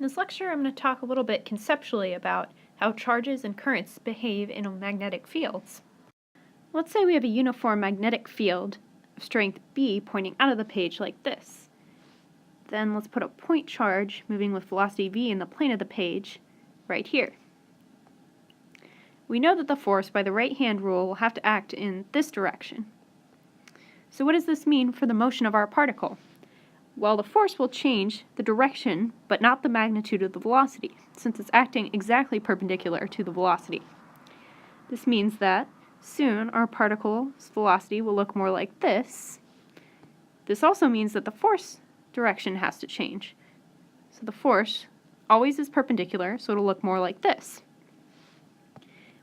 In this lecture, I'm going to talk a little bit conceptually about how charges and currents behave in magnetic fields. Let's say we have a uniform magnetic field of strength B pointing out of the page like this. Then let's put a point charge moving with velocity v in the plane of the page right here. We know that the force by the right-hand rule will have to act in this direction. So what does this mean for the motion of our particle? Well, the force will change the direction, but not the magnitude of the velocity, since it's acting exactly perpendicular to the velocity. This means that soon our particle's velocity will look more like this. This also means that the force direction has to change. So the force always is perpendicular, so it'll look more like this.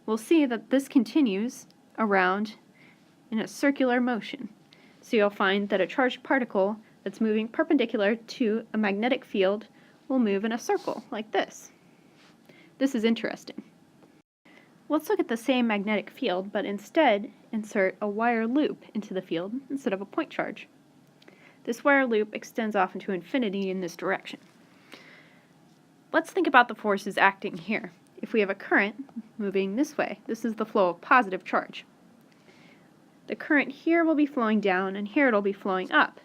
We'll see that this continues around in a circular motion. So you'll find that a charged particle that's moving perpendicular to a magnetic field will move in a circle like this. This is interesting. Let's look at the same magnetic field, but instead insert a wire loop into the field instead of a point charge. This wire loop extends off into infinity in this direction. Let's think about the forces acting here. If we have a current moving this way, this is the flow of positive charge. The current here will be flowing down, and here it'll be flowing up.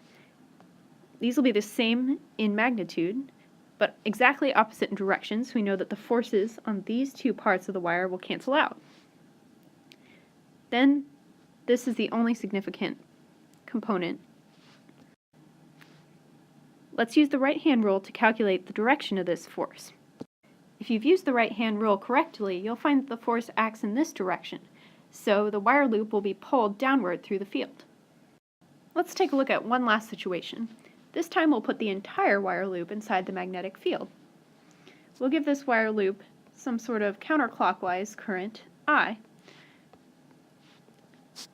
These will be the same in magnitude, but exactly opposite in directions. We know that the forces on these two parts of the wire will cancel out. Then, this is the only significant component. Let's use the right-hand rule to calculate the direction of this force. If you've used the right-hand rule correctly, you'll find that the force acts in this direction, so the wire loop will be pulled downward through the field. Let's take a look at one last situation. This time we'll put the entire wire loop inside the magnetic field. We'll give this wire loop some sort of counterclockwise current, I.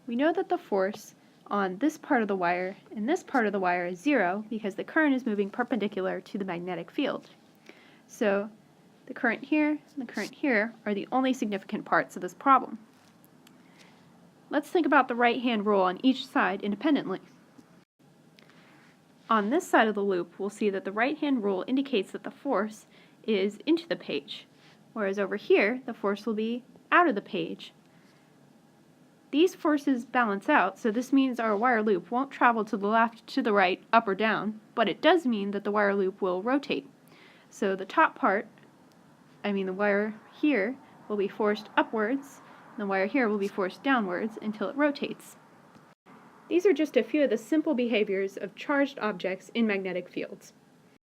We know that the force on this part of the wire and this part of the wire is 0 because the current is moving perpendicular to the magnetic field. So the current here and the current here are the only significant parts of this problem. Let's think about the right-hand rule on each side independently. On this side of the loop, we'll see that the right-hand rule indicates that the force is into the page, whereas over here, the force will be out of the page. These forces balance out, so this means our wire loop won't travel to the left, to the right, up or down, but it does mean that the wire loop will rotate. So the top part, the wire here, will be forced upwards, and the wire here will be forced downwards until it rotates. These are just a few of the simple behaviors of charged objects in magnetic fields.